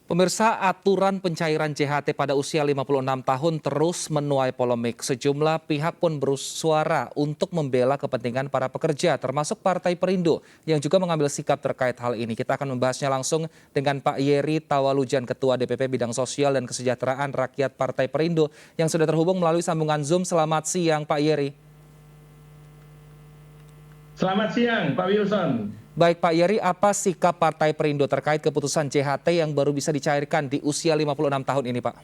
Pemirsa, aturan pencairan JHT pada usia 56 tahun terus menuai polemik. Sejumlah pihak pun bersuara untuk membela kepentingan para pekerja, termasuk Partai Perindo yang juga mengambil sikap terkait hal ini. Kita akan membahasnya langsung dengan Pak Yeri Tawalujan, Ketua DPP Bidang Sosial dan Kesejahteraan Rakyat Partai Perindo, yang sudah terhubung melalui sambungan Zoom. Selamat siang, Pak Yeri. Selamat siang, Pak Wilson. Baik Pak Yeri, apa sikap Partai Perindo terkait keputusan JHT yang baru bisa dicairkan di usia 56 tahun ini, Pak?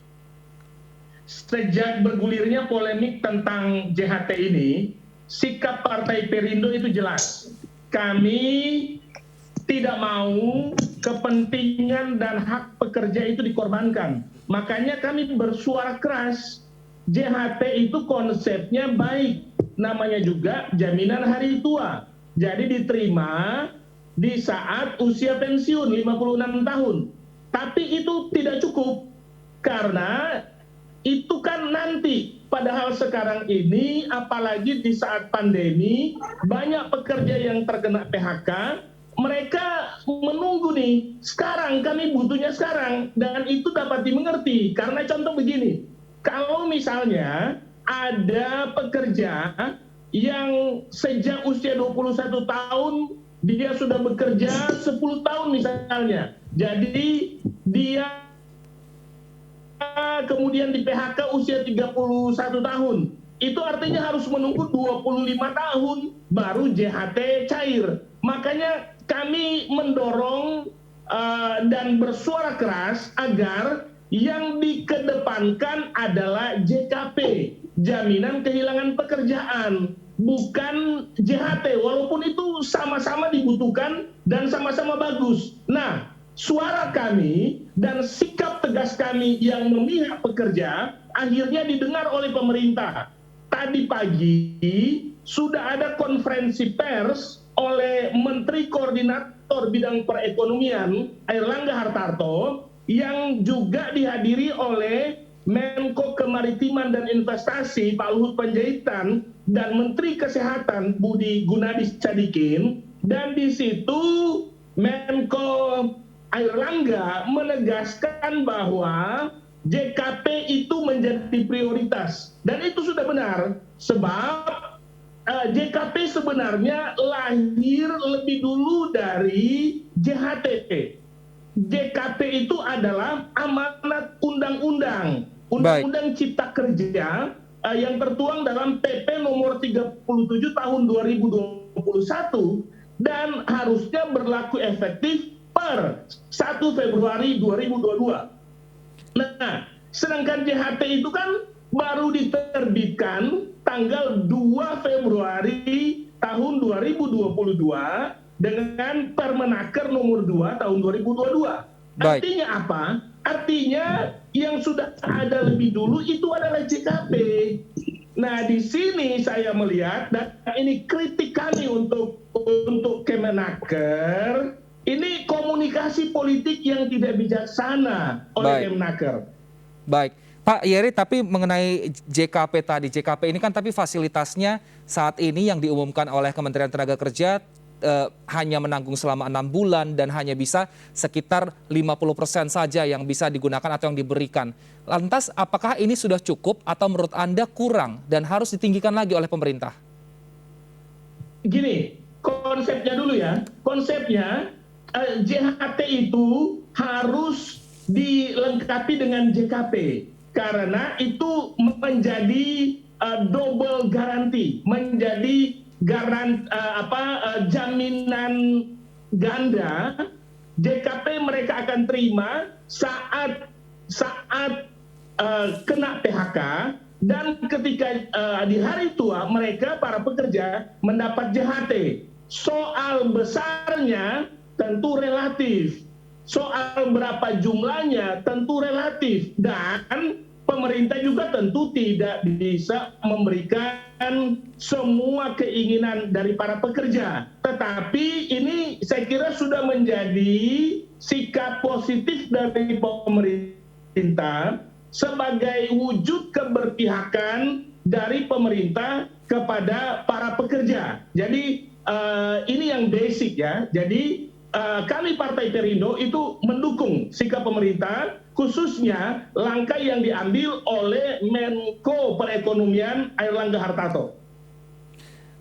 Sejak bergulirnya polemik tentang JHT ini, sikap Partai Perindo itu jelas. Kami tidak mau kepentingan dan hak pekerja itu dikorbankan. Makanya kami bersuara keras. JHT itu konsepnya baik, namanya juga jaminan hari tua. Jadi diterima di saat usia pensiun 56 tahun. Tapi itu tidak cukup, karena itu kan nanti, padahal sekarang ini apalagi di saat pandemi banyak pekerja yang terkena PHK, mereka menunggu nih, sekarang kami butuhnya sekarang, dan itu dapat dimengerti. Karena contoh begini, kalau misalnya ada pekerja yang sejak usia 21 tahun dia sudah bekerja 10 tahun misalnya. Jadi dia kemudian di PHK usia 31 tahun. Itu artinya harus menunggu 25 tahun baru JHT cair. Makanya kami mendorong dan bersuara keras agar yang dikedepankan adalah JKP, jaminan kehilangan pekerjaan, bukan JHT, walaupun itu sama-sama dibutuhkan dan sama-sama bagus. Nah, suara kami dan sikap tegas kami yang memihak pekerja akhirnya didengar oleh pemerintah. Tadi pagi sudah ada konferensi pers oleh Menteri Koordinator Bidang Perekonomian Airlangga Hartarto yang juga dihadiri oleh Menko Kemaritiman dan Investasi Pak Luhut Panjaitan dan Menteri Kesehatan Budi Gunadi Sadikin, dan di situ Menko Airlangga menegaskan bahwa JKP itu menjadi prioritas, dan itu sudah benar sebab JKP sebenarnya lahir lebih dulu dari JHT. JKP itu adalah amanat undang-undang, Undang-Undang Cipta Kerja yang tertuang dalam PP nomor 37 tahun 2021 dan harusnya berlaku efektif per 1 Februari 2022. Nah, sedangkan JHT itu kan baru diterbitkan tanggal 2 Februari tahun 2022 dengan Permenaker nomor 2 tahun 2022. Artinya apa? Artinya yang sudah ada lebih dulu itu adalah JKP. Nah, di sini saya melihat, dan ini kritik kami untuk Kemenaker, ini komunikasi politik yang tidak bijaksana oleh Kemenaker. Baik. Pak Yeri, tapi mengenai JKP tadi, JKP ini kan tapi fasilitasnya saat ini yang diumumkan oleh Kementerian Tenaga Kerja hanya menanggung selama 6 bulan dan hanya bisa sekitar 50% saja yang bisa digunakan atau yang diberikan. Lantas apakah ini sudah cukup atau menurut Anda kurang dan harus ditinggikan lagi oleh pemerintah? Gini, konsepnya dulu ya. Konsepnya JHT itu harus dilengkapi dengan JKP karena itu menjadi double garanti, menjadi jaminan ganda. JKP mereka akan terima saat kena PHK, dan ketika di hari tua mereka para pekerja mendapat JHT. Soal besarnya tentu relatif, soal berapa jumlahnya tentu relatif, dan pemerintah juga tentu tidak bisa memberikan semua keinginan dari para pekerja. Tetapi ini saya kira sudah menjadi sikap positif dari pemerintah sebagai wujud keberpihakan dari pemerintah kepada para pekerja. Jadi ini yang basic ya. Jadi kami Partai Perindo itu mendukung sikap pemerintah, khususnya langkah yang diambil oleh Menko Perekonomian Airlangga Hartarto.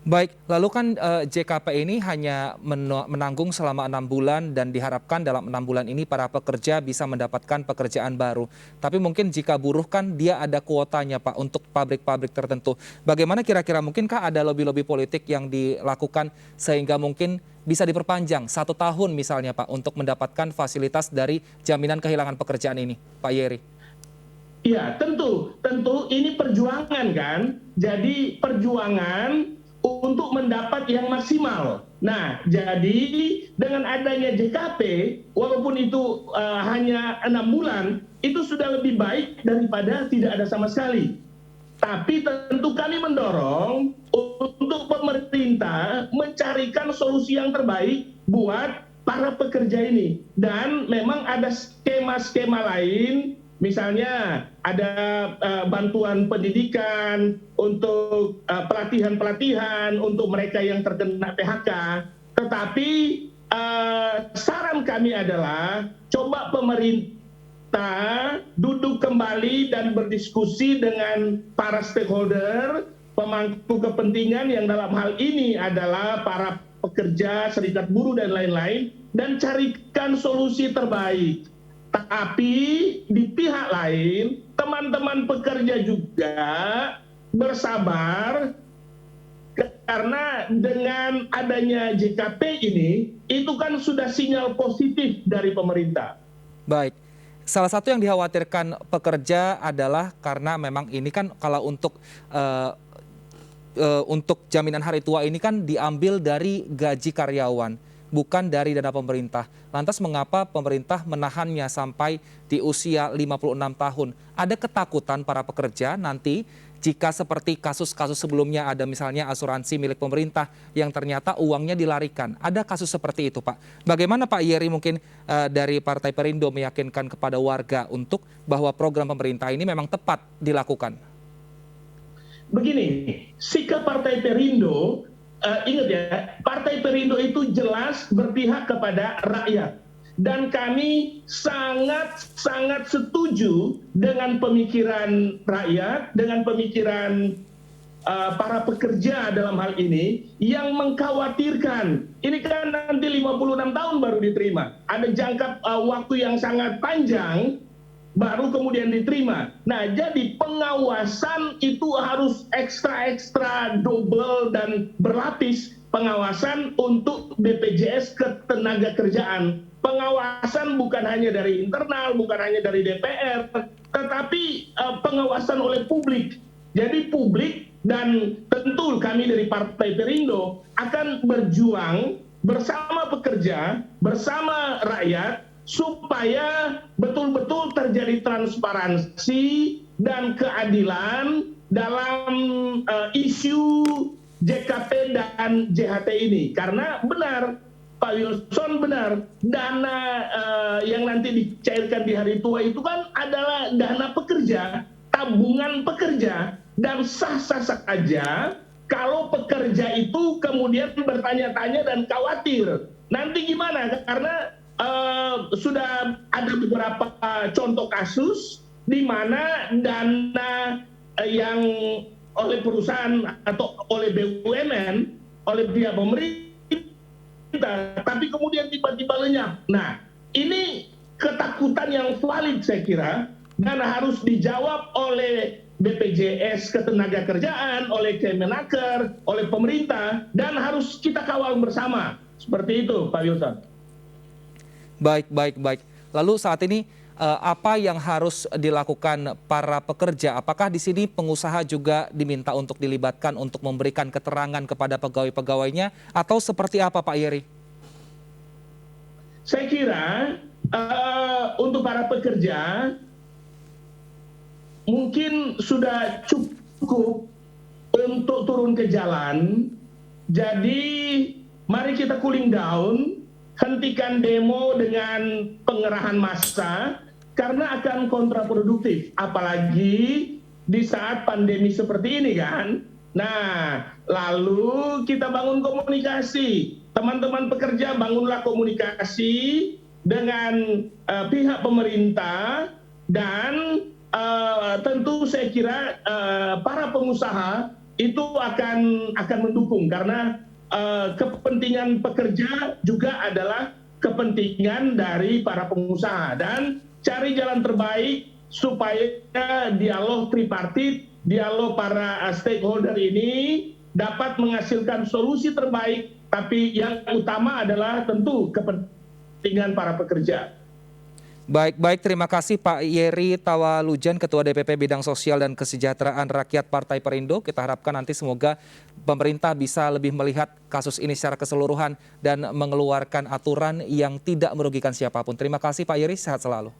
Baik, lalu kan JKP ini hanya menanggung selama 6 bulan dan diharapkan dalam 6 bulan ini para pekerja bisa mendapatkan pekerjaan baru. Tapi mungkin jika buruh kan dia ada kuotanya Pak untuk pabrik-pabrik tertentu. Bagaimana kira-kira mungkinkah ada lobby-lobby politik yang dilakukan sehingga mungkin bisa diperpanjang 1 tahun misalnya Pak untuk mendapatkan fasilitas dari jaminan kehilangan pekerjaan ini, Pak Yeri? Iya, tentu ini perjuangan kan. Jadi perjuangan untuk mendapat yang maksimal. Nah, jadi dengan adanya JKP, walaupun itu hanya 6 bulan, itu sudah lebih baik daripada tidak ada sama sekali. Tapi tentu kami mendorong untuk pemerintah mencarikan solusi yang terbaik buat para pekerja ini. Dan memang ada skema-skema lain, misalnya ada bantuan pendidikan untuk pelatihan-pelatihan untuk mereka yang terkena PHK. Tetapi saran kami adalah coba pemerintah duduk kembali dan berdiskusi dengan para stakeholder, pemangku kepentingan yang dalam hal ini adalah para pekerja, serikat buruh dan lain-lain, dan carikan solusi terbaik. Tapi di pihak lain, teman-teman pekerja juga bersabar karena dengan adanya JKP ini, itu kan sudah sinyal positif dari pemerintah. Baik, salah satu yang dikhawatirkan pekerja adalah karena memang ini kan kalau untuk jaminan hari tua ini kan diambil dari gaji karyawan, bukan dari dana pemerintah. Lantas mengapa pemerintah menahannya sampai di usia 56 tahun? Ada ketakutan para pekerja nanti jika seperti kasus-kasus sebelumnya ada misalnya asuransi milik pemerintah yang ternyata uangnya dilarikan. Ada kasus seperti itu, Pak. Bagaimana Pak Yeri mungkin dari Partai Perindo meyakinkan kepada warga untuk bahwa program pemerintah ini memang tepat dilakukan? Begini, sikap Partai Perindo, ingat ya, Partai Perindo itu jelas berpihak kepada rakyat. Dan kami sangat setuju dengan pemikiran rakyat, dengan pemikiran para pekerja dalam hal ini, yang mengkhawatirkan, ini kan nanti 56 tahun baru diterima. Ada jangka waktu yang sangat panjang, baru kemudian diterima. Nah, jadi pengawasan itu harus ekstra double dan berlapis. Pengawasan untuk BPJS Ketenagakerjaan. Pengawasan bukan hanya dari internal, bukan hanya dari DPR, tetapi pengawasan oleh publik. Jadi publik dan tentu kami dari Partai Perindo akan berjuang bersama pekerja, bersama rakyat, supaya betul-betul terjadi transparansi dan keadilan dalam isu JKP dan JHT ini. Karena benar, Pak Wilson benar, dana yang nanti dicairkan di hari tua itu kan adalah dana pekerja, tabungan pekerja, dan sah-sah saja kalau pekerja itu kemudian bertanya-tanya dan khawatir. Nanti gimana? Karena sudah ada beberapa contoh kasus di mana dana yang oleh perusahaan atau oleh BUMN, oleh pihak pemerintah, tapi kemudian tiba-tiba lenyap. Nah, ini ketakutan yang valid saya kira, dan harus dijawab oleh BPJS Ketenagakerjaan, oleh Kemenaker, oleh pemerintah, dan harus kita kawal bersama. Seperti itu, Pak Wilson. Baik. Lalu saat ini apa yang harus dilakukan para pekerja? Apakah di sini pengusaha juga diminta untuk dilibatkan untuk memberikan keterangan kepada pegawai-pegawainya atau seperti apa Pak Yeri? Saya kira untuk para pekerja mungkin sudah cukup untuk turun ke jalan. Jadi mari kita cooling down, hentikan demo dengan pengerahan massa karena akan kontraproduktif, apalagi di saat pandemi seperti ini kan. Nah, lalu kita bangun komunikasi teman-teman pekerja bangunlah komunikasi dengan pihak pemerintah dan tentu saya kira para pengusaha itu akan mendukung karena kepentingan pekerja juga adalah kepentingan dari para pengusaha dan cari jalan terbaik supaya dialog tripartit, dialog para stakeholder ini dapat menghasilkan solusi terbaik, tapi yang utama adalah tentu kepentingan para pekerja. Baik, terima kasih Pak Yeri Tawalujan, Ketua DPP Bidang Sosial dan Kesejahteraan Rakyat Partai Perindo. Kita harapkan nanti semoga pemerintah bisa lebih melihat kasus ini secara keseluruhan dan mengeluarkan aturan yang tidak merugikan siapapun. Terima kasih Pak Yeri, sehat selalu.